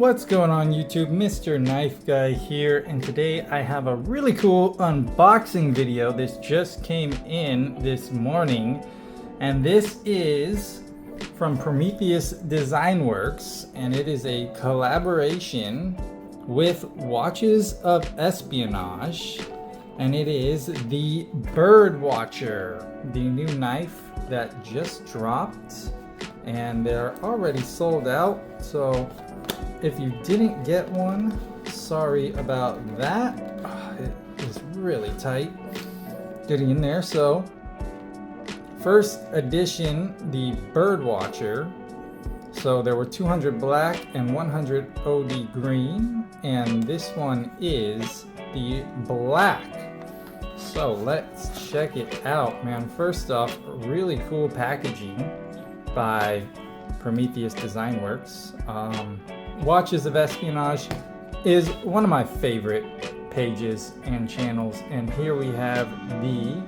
What's going on YouTube? Mr. Knife Guy here, and today I have a really cool unboxing video. This just came in this morning, and this is from Prometheus Design Works, and it is a collaboration with Watches of Espionage, and it is the Birdwatcher, the new knife that just dropped, and they're already sold out. So if you didn't get one, sorry about that. It is really tight getting in there. So first edition, the Birdwatcher. So there were 200 black and 100 OD green, and this one is the black. So let's check it out, man. First off, really cool packaging by Prometheus Design Works. Watches of Espionage is one of my favorite pages and channels, and here we have the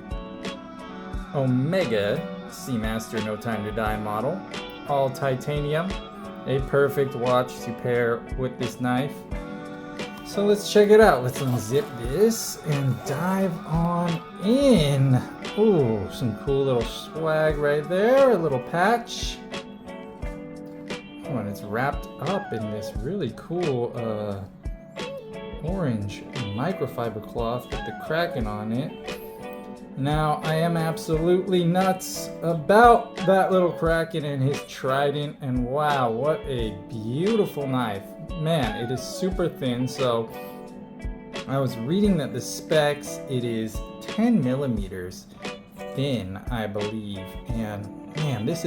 Omega Seamaster No Time to Die model, all titanium, a perfect watch to pair with this knife. So let's check it out. Let's unzip this and dive on in. Ooh, some cool little swag right there, a little patch. Oh, and it's wrapped up in this really cool orange microfiber cloth with the Kraken on it. Now, I am absolutely nuts about that little Kraken and his trident, and wow, what a beautiful knife. Man, it is super thin. So I was reading that the specs, it is 10 millimeters thin, I believe, and man, this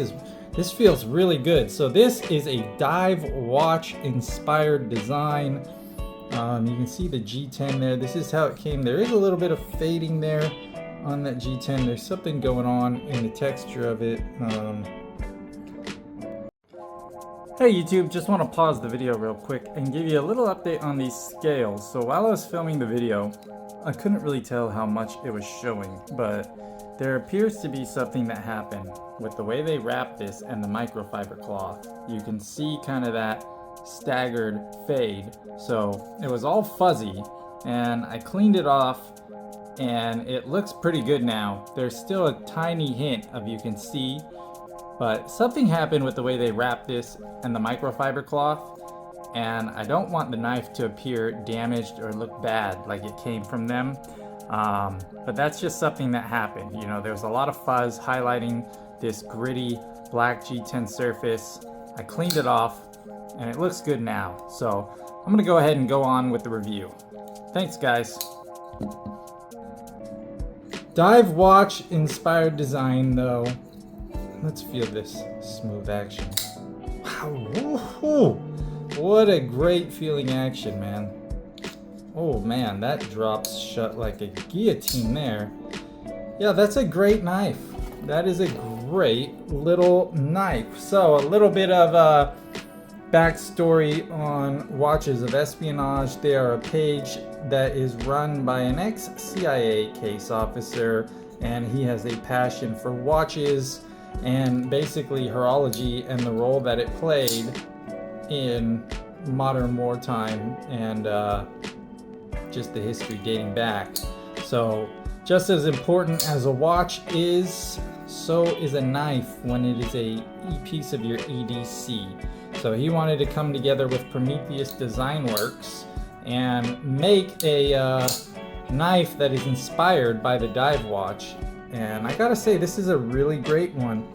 feels really good. So this is a dive watch inspired design. You can see the G10 there. This is how it came. There is a little bit of fading there on that G10. There's something going on in the texture of it. Hey YouTube, just want to pause the video real quick and give you a little update on these scales. So while I was filming the video, I couldn't really tell how much it was showing, but there appears to be something that happened with the way they wrap this and the microfiber cloth. You can see kind of that staggered fade. So it was all fuzzy, and I cleaned it off, and it looks pretty good now. There's still a tiny hint of, you can see, but something happened with the way they wrap this and the microfiber cloth, and I don't want the knife to appear damaged or look bad like it came from them. But that's just something that happened. You know, there's a lot of fuzz highlighting this gritty black G10 surface. I cleaned it off, and it looks good now. So I'm gonna go ahead and go on with the review. Thanks, guys. Dive watch inspired design though. Let's feel this smooth action. Wow, woohoo! What a great feeling action, man. Oh man, that drops shut like a guillotine there. Yeah, that's a great knife. That is a great little knife. So a little bit of backstory on Watches of Espionage. They are a page that is run by an ex-CIA case officer, and he has a passion for watches and basically horology and the role that it played in modern wartime, and just the history dating back. So just as important as a watch is, so is a knife when it is a piece of your EDC. So he wanted to come together with Prometheus Design Works and make a knife that is inspired by the dive watch. And I gotta say, this is a really great one.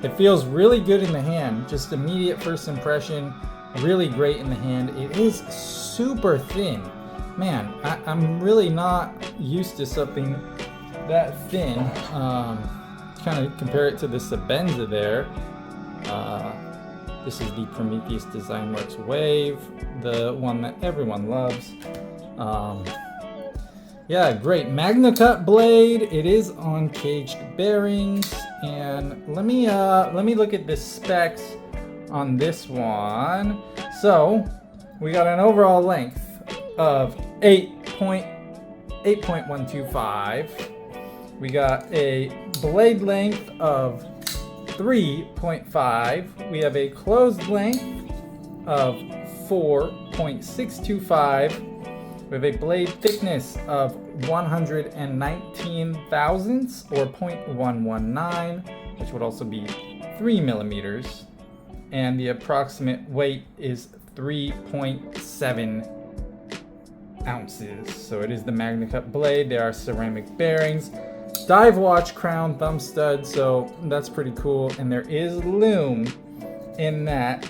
It feels really good in the hand. Just immediate first impression, really great in the hand. It is super thin. Man, I'm really not used to something that thin. Kind of compare it to the Sabenza there. This is the Prometheus Design Works Wave, the one that everyone loves. Yeah, great Magna Cut blade. It is on caged bearings, and let me look at the specs on this one. So we got an overall length of 8.125. We got a blade length of 3.5. We have a closed length of 24.625 with a blade thickness of 119 thousandths or 0.119, which would also be 3 millimeters. And the approximate weight is 3.7 ounces. So it is the Magna Cut blade. There are ceramic bearings, dive watch crown thumb stud, so that's pretty cool. And there is lume in that.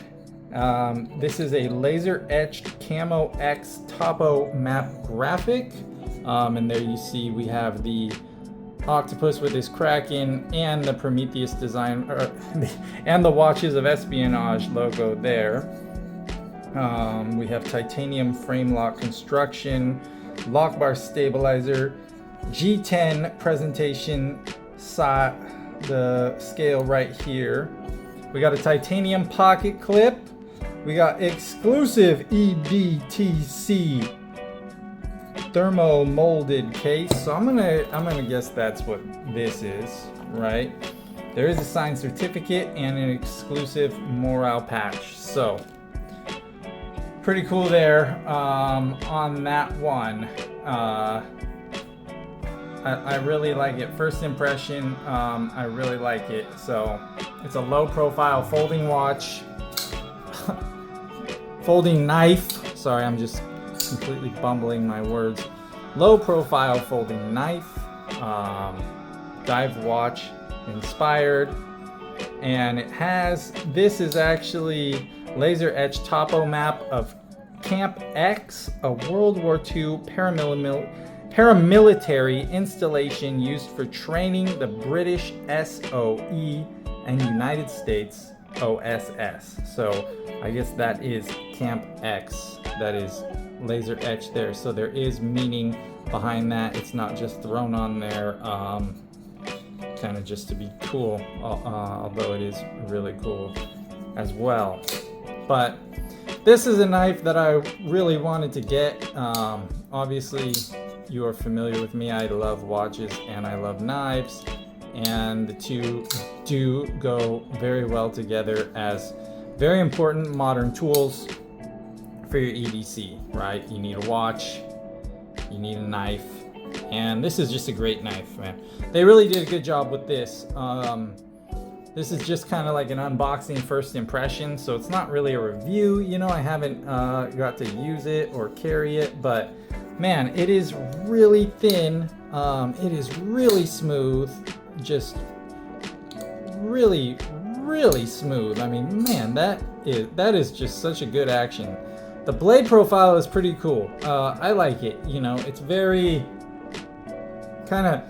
This is a laser etched Camo X topo map graphic. And there you see we have the octopus with his kraken and the Prometheus design, and the Watches of Espionage logo there. We have titanium frame lock construction, lock bar stabilizer, G10 presentation, the scale right here. We got a titanium pocket clip. We got exclusive EDTC thermo molded case. So I'm gonna guess that's what this is, right? There is a signed certificate and an exclusive morale patch. So pretty cool there on that one. I really like it. First impression, I really like it. So it's a low profile folding watch, folding knife. Sorry, I'm just completely bumbling my words. Low profile folding knife, dive watch inspired. And it has, this is actually laser etched topo map of Camp X, a World War II paramilitary installation used for training the British SOE and United States OSS. So I guess that is Camp X. That is laser etched there. So there is meaning behind that. It's not just thrown on there kind of just to be cool, although it is really cool as well. But this is a knife that I really wanted to get. Obviously, you are familiar with me. I love watches and I love knives, and the two do go very well together as very important modern tools for your EDC, right? You need a watch, you need a knife, and this is just a great knife, man. They really did a good job with this. This is just kind of like an unboxing first impression, so it's not really a review. You know, I haven't got to use it or carry it, but man, it is really thin. It is really smooth, just really, really smooth. I mean, man, that is just such a good action. The blade profile is pretty cool. I like it. You know, it's very kind of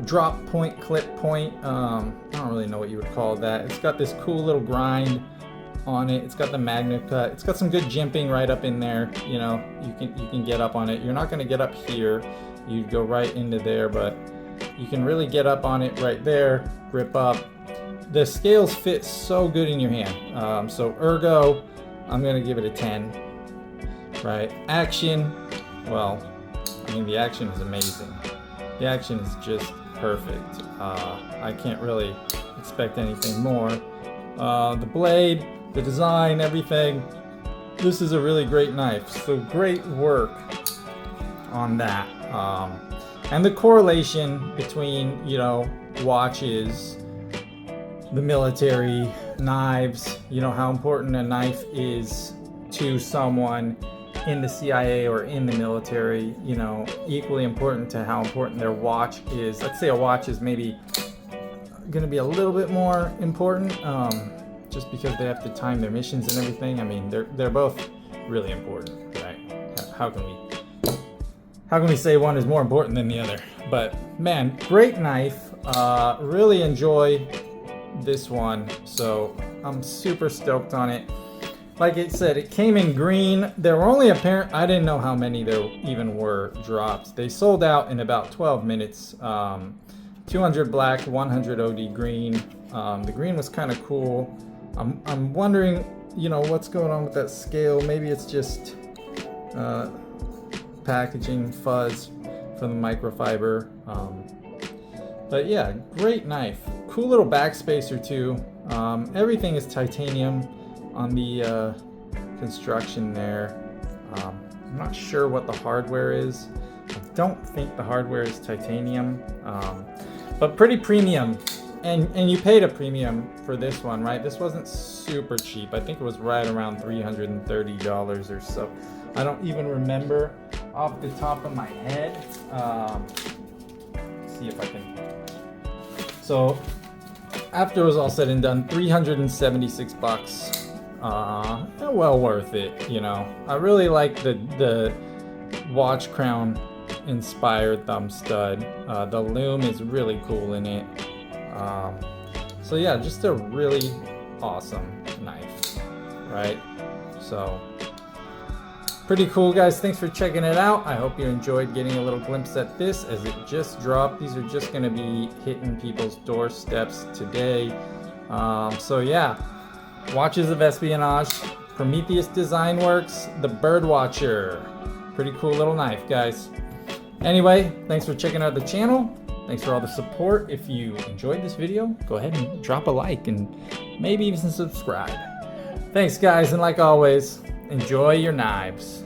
drop point, clip point. I don't really know what you would call that. It's got this cool little grind on it. It's got the Magna Cut. It's got some good jimping right up in there. You know, you can get up on it. You're not going to get up here. You go right into there, but you can really get up on it right there. Grip up. The scales fit so good in your hand. So ergo, I'm going to give it a 10. Right, action. Well, I mean, the action is amazing. The action is just perfect. I can't really expect anything more. The blade, the design, everything. This is a really great knife. So great work on that. And the correlation between, you know, watches, the military, knives, you know, how important a knife is to someone in the CIA or in the military, you know, equally important to how important their watch is. Let's say a watch is maybe gonna be a little bit more important, just because they have to time their missions and everything. I mean, they're both really important, right? How can we say one is more important than the other? But man, great knife. Really enjoy this one, so I'm super stoked on it. Like it said, it came in green. There were only I didn't know how many there even were dropped. They sold out in about 12 minutes. 200 black, 100 OD green. The green was kind of cool. I'm wondering, you know, what's going on with that scale. Maybe it's just packaging fuzz from the microfiber. But yeah, great knife. Cool little backspacer too. Everything is titanium on the construction there. I'm not sure what the hardware is. I don't think the hardware is titanium, but pretty premium. And you paid a premium for this one, right? This wasn't super cheap. I think it was right around $330 or so. I don't even remember off the top of my head. See if I can. So after it was all said and done, 376 bucks. Well worth it, you know. I really like the watch crown inspired thumb stud. The loom is really cool in it. So yeah, just a really awesome knife, right? So pretty cool, guys. Thanks for checking it out. I hope you enjoyed getting a little glimpse at this as it just dropped. These are just going to be hitting people's doorsteps today. So yeah, watches of Espionage, Prometheus Design Works, the Birdwatcher. Pretty cool little knife, guys. Anyway, thanks for checking out the channel. Thanks for all the support. If you enjoyed this video, go ahead and drop a like and maybe even subscribe. Thanks, guys, and like always, enjoy your knives.